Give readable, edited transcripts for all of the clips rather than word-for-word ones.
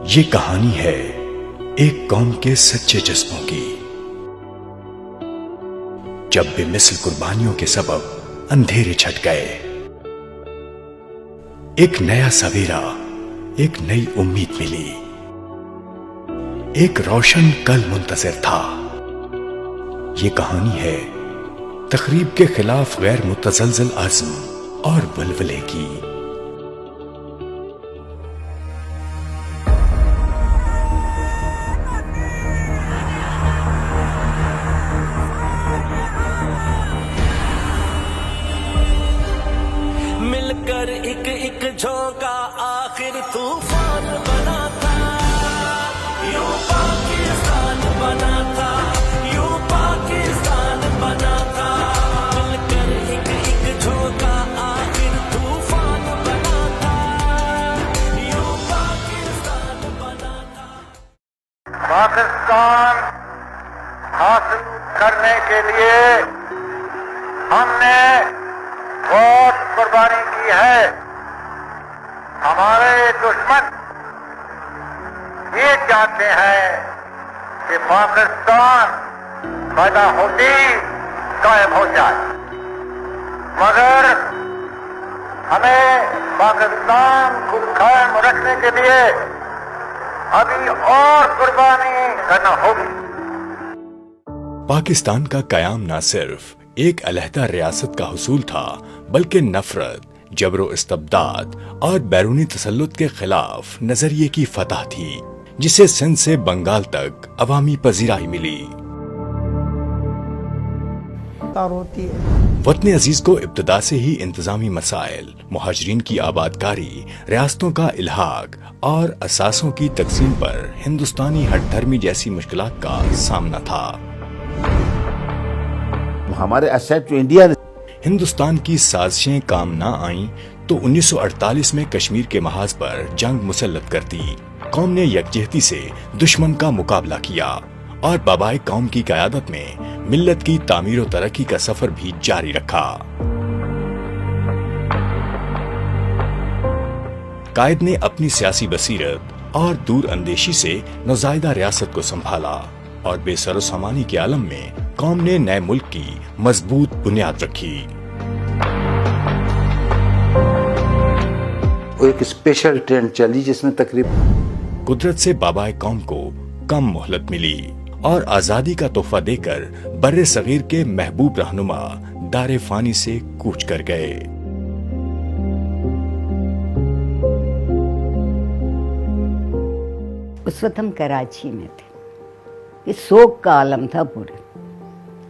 یہ کہانی ہے ایک قوم کے سچے جذبوں کی، جب بے مثل قربانیوں کے سبب اندھیرے چھٹ گئے، ایک نیا سویرا، ایک نئی امید ملی، ایک روشن کل منتظر تھا۔ یہ کہانی ہے تخریب کے خلاف غیر متزلزل عزم اور ولولے کی۔ مل کر ایک جھونکا آخر طوفان بنا تھا، یوں پاکستان بنا تھا، یوں پاکستان بنا تھا۔ مل کر ایک جھونکا آخر طوفان بنا تھا، یوں پاکستان بنا تھا۔ پاکستان حاصل کرنے کے لیے ہم نے بہت قربانی کی ہے۔ ہمارے دشمن یہ چاہتے ہیں کہ پاکستان پیدا ہوتی قائم ہو جائے، مگر ہمیں پاکستان کو قائم رکھنے کے لیے ابھی اور قربانی کرنا ہوگی۔ پاکستان کا قیام نہ صرف ایک علیحدہ ریاست کا حصول تھا، بلکہ نفرت، جبر و استبداد اور بیرونی تسلط کے خلاف نظریے کی فتح تھی، جسے سندھ سے بنگال تک عوامی پذیرائی ملی۔ وطن عزیز کو ابتدا سے ہی انتظامی مسائل، مہاجرین کی آبادکاری، ریاستوں کا الحاق اور اثاثوں کی تقسیم پر ہندوستانی ہٹ دھرمی جیسی مشکلات کا سامنا تھا۔ ہمارے اسیٹ جو انڈیا نے ہندوستان کی سازشیں کام نہ آئیں تو 1948 میں کشمیر کے محاذ پر جنگ مسلط کر دی۔ قوم نے یکجہتی سے دشمن کا مقابلہ کیا اور بابائے قوم کی قیادت میں ملت کی تعمیر و ترقی کا سفر بھی جاری رکھا۔ قائد نے اپنی سیاسی بصیرت اور دور اندیشی سے نوزائیدہ ریاست کو سنبھالا اور بے سر و سامانی کے عالم میں قوم نے نئے ملک کی مضبوط بنیاد رکھی۔ ایک اسپیشل ٹرین چلی جس میں تقریباً قدرت سے بابائے قوم کو کم مہلت ملی اور آزادی کا تحفہ دے کر بر صغیر کے محبوب رہنما دار فانی سے کوچ کر گئے۔ اس وقت ہم کراچی میں تھے، یہ سوگ کا عالم تھا پورے،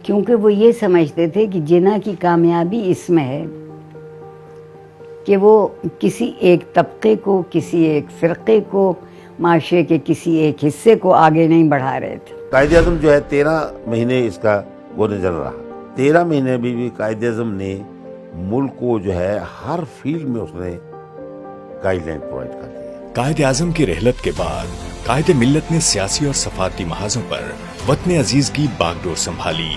کیونکہ وہ یہ سمجھتے تھے کہ جناح کی کامیابی اس میں ہے کہ وہ کسی ایک طبقے کو، کسی ایک فرقے کو، معاشرے کے کسی ایک حصے کو آگے نہیں بڑھا رہے تھے۔ قائد اعظم جو ہے 13 مہینے اس کا وہ نظر رہا، 13 مہینے بھی قائد اعظم نے ملک کو جو ہے ہر فیلڈ میں اس نے گائیڈ لائن پرووائڈ کر دی۔ قائد اعظم کی رحلت کے بعد قائد ملت نے سیاسی اور سفارتی محاذوں پر وطن عزیز کی باغ ڈور سنبھالی۔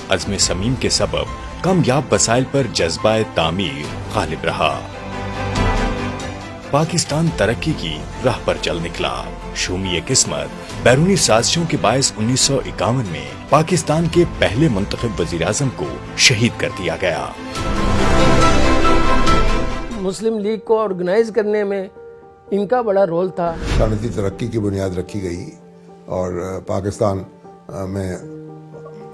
عزم صمیم کے سبب کامیاب وسائل پر جذبہ تعمیر غالب رہا۔ پاکستان ترقی کی راہ پر چل نکلا۔ شومی قسمت بیرونی سازشوں کے باعث 1951 میں پاکستان کے پہلے منتخب وزیر اعظم کو شہید کر دیا گیا۔ مسلم لیگ کو آرگنائز کرنے میں ان کا بڑا رول تھا۔ صنعتی ترقی کی بنیاد رکھی گئی اور پاکستان میں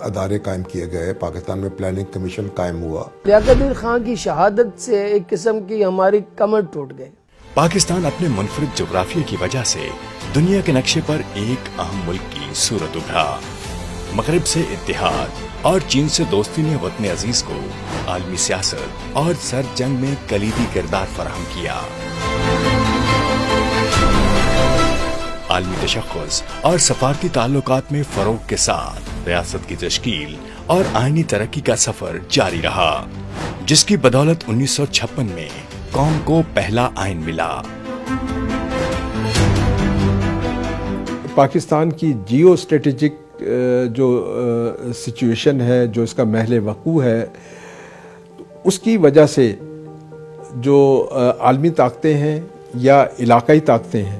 ادارے قائم کیے گئے، پاکستان میں پلاننگ کمیشن قائم ہوا۔ لیاقت علی خان کی شہادت سے ایک قسم کی ہماری کمر ٹوٹ گئے۔ پاکستان اپنے منفرد جغرافیے کی وجہ سے دنیا کے نقشے پر ایک اہم ملک کی صورت ابھرا۔ مغرب سے اتحاد اور چین سے دوستی نے وطن عزیز کو عالمی سیاست اور سر جنگ میں کلیدی کردار فراہم کیا۔ عالمی تشخص اور سفارتی تعلقات میں فروغ کے ساتھ ریاست کی تشکیل اور آئینی ترقی کا سفر جاری رہا، جس کی بدولت 1956 میں قوم کو پہلا آئین ملا۔ پاکستان کی جیو اسٹریٹجک جو سچویشن ہے، جو اس کا محل وقوع ہے، اس کی وجہ سے جو عالمی طاقتیں ہیں یا علاقائی طاقتیں ہیں،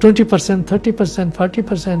20%, 30%, 40%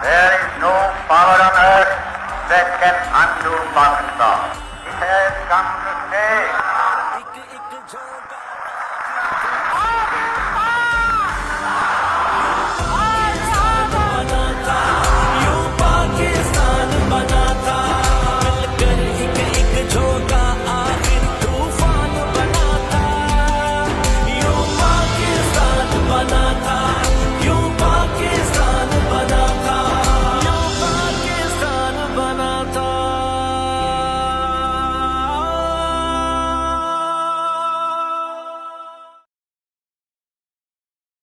There is no power on earth that can undo Pakistan. It has come to stay.